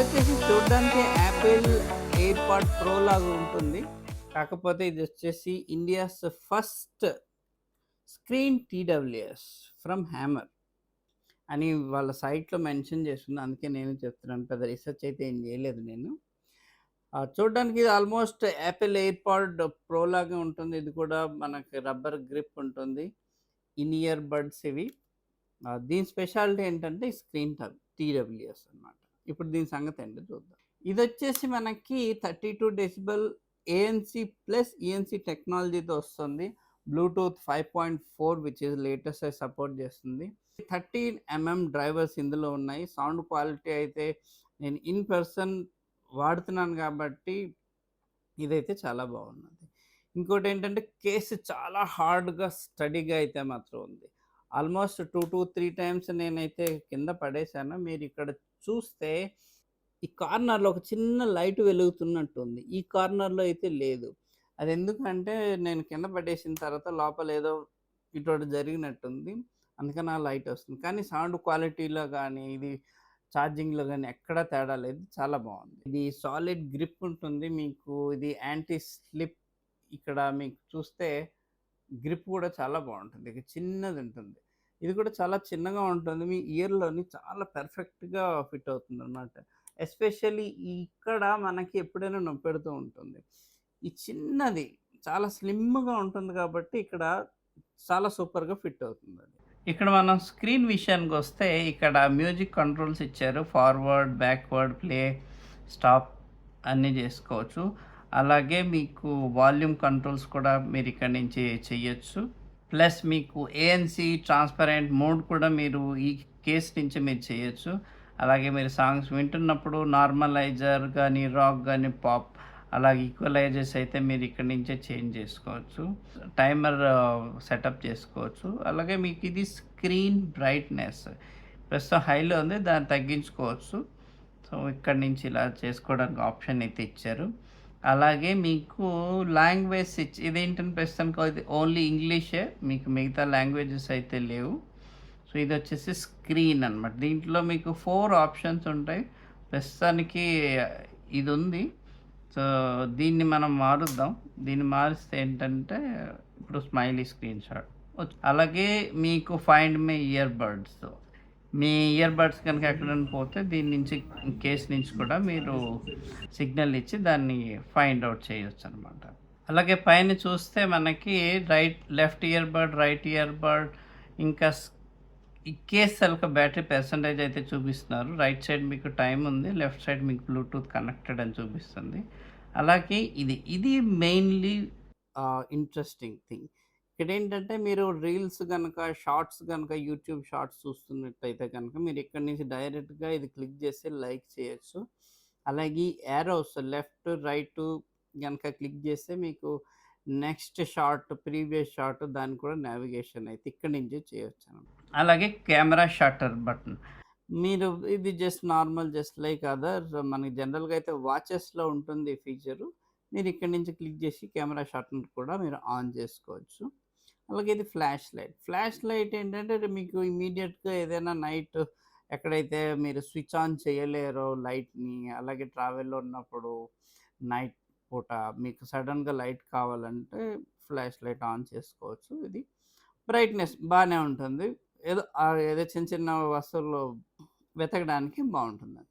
ఇదొచ్చేసి చూడ్డానికి Apple AirPod pro లాగా ఉంటుంది. కాకపోతే ఇదొచ్చేసి India's first screen TWS from Hammer అని వాళ్ళ సైట్‌లో మెన్షన్ చేసుంది. అందుకే నేను చెప్తున్నాను. పెద్ద రిసర్చ్ అయితే ఏం చేయలేదు నేను. చూడ్డానికి ఇది ఆల్మోస్ట్ యాపిల్ ఎయిర్‌పాడ్ ప్రో లాగా ఉంటుంది. ఇది కూడా మనకి రబ్బర్ గ్రిప్ ఉంటుంది. ఇన్ ఇయర్ బడ్స్ ఇవి. దీని స్పెషాలిటీ ఏంటంటే స్క్రీన్ టీడబ్ల్యూఎస్ అన్నమాట. ఇప్పుడు దీని సంగతేంటో చూద్దాం. ఇదొచ్చేసి మనకి 32 డెసిబెల్ ఏఎన్‌సి ప్లస్ ఈఎన్‌సి టెక్నాలజీతో వస్తుంది. బ్లూటూత్ 5.4 విచ్ ఈస్ లేటెస్ట్ అది సపోర్ట్ చేస్తుంది. 13 డ్రైవర్స్ ఇందులో ఉన్నాయి. సౌండ్ క్వాలిటీ అయితే నేను ఇన్ పర్సన్ వాడుతున్నాను కాబట్టి ఇదైతే చాలా బాగున్నది. ఇంకోటేంటంటే కేస్ చాలా హార్డ్‌గా, స్టడీగా అయితే మాత్రం ఉంది. ఆల్మోస్ట్ 2-3 టైమ్స్ నేనైతే కింద పడేశాను. మీరిక్కడ చూస్తే ఈ కార్నర్‌లో ఒక చిన్న లైట్ వెలుగుతున్నట్టుంది. ఈ కార్నర్‌లో అయితే లేదు. అదెందుకంటే నేను కింద పడేసిన తర్వాత లోపల ఏదో ఇటోటి జరిగినట్టుంది. అందుకని ఆ లైట్ వస్తుంది. కానీ సౌండ్ క్వాలిటీలో గానీ, ఇది ఛార్జింగ్‌లో గానీ ఎక్కడా తేడా లేదు. చాలా బావుంది. ఇది సాలిడ్ గ్రిప్ ఉంటుంది. మీకు ఇది యాంటీ స్లిప్ ఇక్కడ మీకు చూస్తే గ్రిప్ కూడా చాలా బావుంటుంది. ఇది చిన్నదుంటుంది. ఇది కూడా చాలా చిన్నగా ఉంటుంది. మీ ఇయర్‌లోని చాలా పర్ఫెక్ట్‌గా ఫిట్ అవుతుందనమాట. ఎస్పెషల్లీ ఇక్కడ మనకి ఎప్పుడైనా నొప్పెడుతూ ఉంటుంది. ఈ చిన్నది చాలా స్లిమ్‌గా ఉంటుంది కాబట్టి ఇక్కడ చాలా సూపర్‌గా ఫిట్ అవుతుందది. ఇక్కడ మనం స్క్రీన్ విషయానికొస్తే ఇక్కడ మ్యూజిక్ కంట్రోల్స్ ఇచ్చారు. ఫార్వర్డ్, బ్యాక్వర్డ్, ప్లే, స్టాప్ అన్నీ చేసుకోవచ్చు. అలాగే మీకు వాల్యూమ్ కంట్రోల్స్ కూడా మీరు ఇక్కడి నుంచి చెయ్యొచ్చు. ప్లస్ మీకు ఏఎన్‌సి ట్రాన్స్‌పరెంట్ మోడ్ కూడా మీరు ఈ కేస్ నుంచి మీరు చేయొచ్చు. అలాగే మీరు సాంగ్స్ వింటున్నప్పుడు నార్మలైజర్ గానీ, రాక్ గానీ, పాప్ అలాగే ఈక్వలైజర్స్ అయితే మీరు ఇక్కడి నుంచే చేంజ్ చేసుకోవచ్చు. టైమర్ సెటప్ చేసుకోవచ్చు. అలాగే మీకు ఇది స్క్రీన్ బ్రైట్‌నెస్ ప్రస్తుతం హైలో ఉంది. దాన్ని తగ్గించుకోవచ్చు. సో, ఇక్కడి నుంచి ఇలా చేసుకోవడానికి ఆప్షన్ అయితే ఇచ్చారు. అలాగే మీకు లాంగ్వేజ్ ఇదేంటంటే ప్రస్తుతానికి ఇది ఓన్లీ ఇంగ్లీషే. మీకు మిగతా లాంగ్వేజెస్ అయితే లేవు. సో, ఇదొచ్చేసి స్క్రీన్ అనమాట. దీంట్లో మీకు 4 ఆప్షన్స్ ఉంటాయి. ప్రస్తుతానికి ఇదుంది. సో, దీన్ని మనం మారుద్దాం. దీన్ని మారిస్తే ఏంటంటే ఇప్పుడు స్మైలీ స్క్రీన్ షాట్ అలాగే మీకు find my ear buds. Me ear buds కనుక ఎక్కడైనా పోతే దీని నుంచి కేస్ నుంచి కూడా మీరు సిగ్నల్ ఇచ్చి దాన్ని ఫైండ్ అవుట్ చేయొచ్చనమాట. అలాగే పైన చూస్తే మనకి left ear bud, right ear bud ఇంకా ఈ కేస్ తాలూకా బ్యాటరీ పర్సెంటేజ్ అయితే చూపిస్తున్నారు. రైట్ సైడ్ మీకు టైమ్ ఉంది. లెఫ్ట్ సైడ్ మీకు బ్లూటూత్ కనెక్టెడ్ అని చూపిస్తుంది. అలాగే ఇది మెయిన్‌లీ ఇంట్రెస్టింగ్ థింగ్. ఇక్కడేంటంటే మీరు రీల్స్ గనక, షార్ట్స్ గనక యూట్యూబ్ షార్ట్స్ చూస్తున్నట్టయితే గనక మీరు ఇక్కడి నుంచి డైరెక్ట్‌గా ఇది క్లిక్ చేసి లైక్ చేయొచ్చు. అలాగే యారోస్ లెఫ్ట్, రైట్ గనక క్లిక్ చేస్తే మీకు నెక్స్ట్ షాట్, ప్రీవియస్ షాట్ దానికి కూడా నావిగేషన్ అయితే ఇక్కడి నుంచే చేయొచ్చనమాట. అలాగే కెమెరా షట్టర్ బటన్. మీరు ఇది జస్ట్ లైక్ అదర్ మనకి జనరల్‌గా అయితే వాచెస్‌లో ఉంటుంది ఈ ఫీచరు. మీరు ఇక్కడి నుంచి క్లిక్ చేసి కెమెరా షట్టర్ కూడా మీరు ఆన్ చేసుకోవచ్చు. అలాగే ఇది ఫ్లాష్ లైట్. ఫ్లాష్ లైట్ ఏంటంటే మీకు ఇమ్మీడియేట్‌గా ఏదైనా నైట్ ఎక్కడైతే మీరు స్విచ్ ఆన్ చేయలేరో లైట్‌ని, అలాగే ట్రావెల్‌లో ఉన్నప్పుడు నైట్ పూట మీకు సడెన్‌గా లైట్ కావాలంటే ఫ్లాష్ లైట్ ఆన్ చేసుకోవచ్చు. ఇది బ్రైట్‌నెస్ బానే ఉంటుంది. ఏదో చిన్న చిన్న వస్తువులు వెతకడానికి బావుంటుందంతే.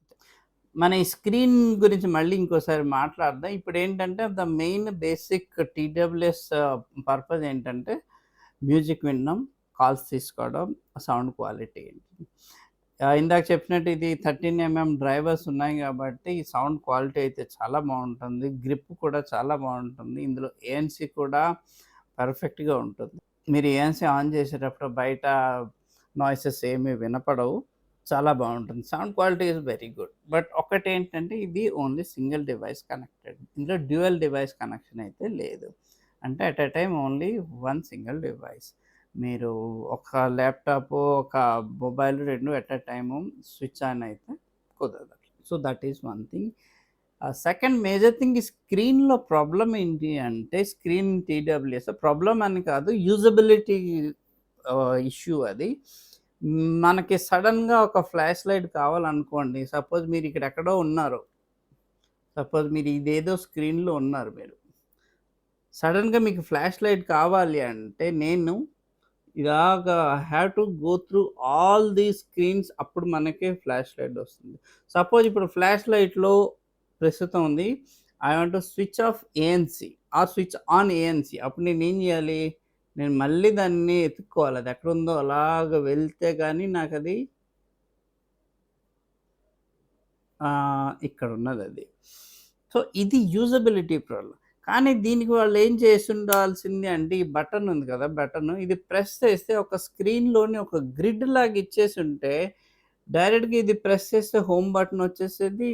మన ఈ స్క్రీన్ గురించి మళ్ళీ ఇంకోసారి మాట్లాడదాం. ఇప్పుడేంటంటే the main basic TWS purpose ఏంటంటే మ్యూజిక్ వినడం, కాల్స్ తీసుకోవడం, సౌండ్ క్వాలిటీ. ఇందాక చెప్పినట్టు ఇది 13 డ్రైవర్స్ ఉన్నాయి కాబట్టి ఈ సౌండ్ క్వాలిటీ అయితే చాలా బావుంటుంది. గ్రిప్ కూడా చాలా బావుంటుంది. ఇందులో ఏఎన్‌సి కూడా పర్ఫెక్ట్‌గా ఉంటుంది. మీరు ఏఎన్‌సి ఆన్ చేసేటప్పుడు బయట నాయిసెస్ ఏమి వినపడవు. చాలా బావుంటుంది. Sound quality is very good. But ఒక్కటేంటంటే ఇది ఓన్లీ సింగిల్ డివైస్ కనెక్టెడ్. ఇందులో డ్యూయల్ డివైస్ కనెక్షన్ అయితే లేదు. అంటే at a time only one single device. మీరు ఒక ల్యాప్‌టాప్, ఒక mobile 2 at a time switch on అయితే కుదరదు. So, that is one thing. Second major thing ఈ స్క్రీన్‌లో ప్రాబ్లమ్ ఏంటి అంటే స్క్రీన్ టీడబ్ల్యూఎస్ ప్రాబ్లమ్ అని కాదు యూజబిలిటీ ఇష్యూ అది. మనకి సడన్‌గా ఒక ఫ్లాష్ లైట్ కావాలనుకోండి. సపోజ్ మీరు ఇక్కడ ఎక్కడో ఉన్నారు. సపోజ్ మీరు ఇదేదో స్క్రీన్‌లో ఉన్నారు మీరు. సడెన్‌గా మీకు ఫ్లాష్ లైట్ కావాలి అంటే నేను ఇలాగా have to go through all these screens అప్పుడు మనకి ఫ్లాష్ లైట్ వస్తుంది. సపోజ్ ఇప్పుడు ఫ్లాష్ లైట్‌లో ప్రస్తుతం ఉంది. I want to switch off ANC are switch on ANC అప్పుడు నేనేం జేయాలి? నేను మళ్ళీ దాన్ని ఎతుక్కోవాలి. అది ఎక్కడుందో అలాగా వెళ్తే గాని నాకది ఇక్కడున్నదది. సో, ఇది యూజబిలిటీ ప్రాబ్లమ్. కానీ దీనికి వాళ్ళేం చేసుండాల్సింది అంటే, ఈ బటన్ ఉంది కదా! బటను ఇది ప్రెస్ చేస్తే ఒక స్క్రీన్‌లోని ఒక గ్రిడ్ లాగా ఇచ్చేసుంటే, డైరెక్ట్‌గా ఇది ప్రెస్ చేస్తే హోమ్ బటన్ వచ్చేసేది.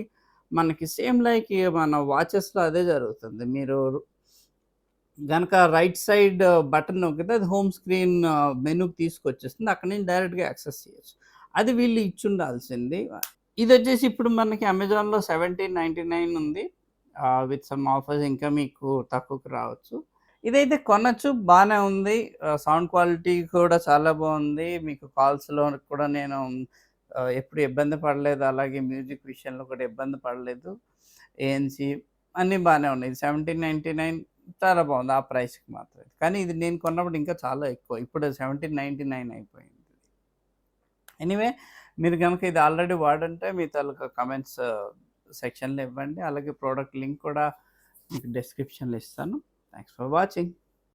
మనకి సేమ్ లైక్ మన వాచెస్‌లో అదే జరుగుతుంది. మీరు గనక రైట్ సైడ్ బటన్ నొక్కితే అది హోమ్ స్క్రీన్ మెనూకి తీసుకొచ్చేస్తుంది. అక్కడి నుంచి డైరెక్ట్‌గా యాక్సెస్ చేయొచ్చు. అది వీళ్ళు ఇచ్చుండాల్సింది. ఇదొచ్చేసి ఇప్పుడు మనకి అమెజాన్‌లో 1799 ఉంది. విత్ సమ్ ఆఫర్స్ ఇంకా మీకు తక్కువకి రావచ్చు. ఇదైతే కొనొచ్చు బానే ఉంది. సౌండ్ క్వాలిటీ కూడా చాలా బావుంది. మీకు కాల్స్‌లో కూడా నేను ఎప్పుడు ఇబ్బంది పడలేదు. అలాగే మ్యూజిక్ విషయంలో కూడా ఇబ్బంది పడలేదు. ఏఎన్‌సి అన్నీ బానే ఉన్నాయి. 1799 చాలా బావుంది ఆ ప్రైస్‌కి మాత్రం. కానీ ఇది నేను కొన్నప్పుడు ఇంకా చాలా ఎక్కువ. ఇప్పుడు 1799 అయిపోయింది. ఎనీవే మీరు గనుక ఇది ఆల్రెడీ వాడుంటే మీ తాలూకా కామెంట్స్ సెక్షన్‌లో ఇవ్వండి. అలాగే ప్రొడక్ట్ లింక్ కూడా మీకు డిస్క్రిప్షన్‌లో ఇస్తాను. Thanks for watching.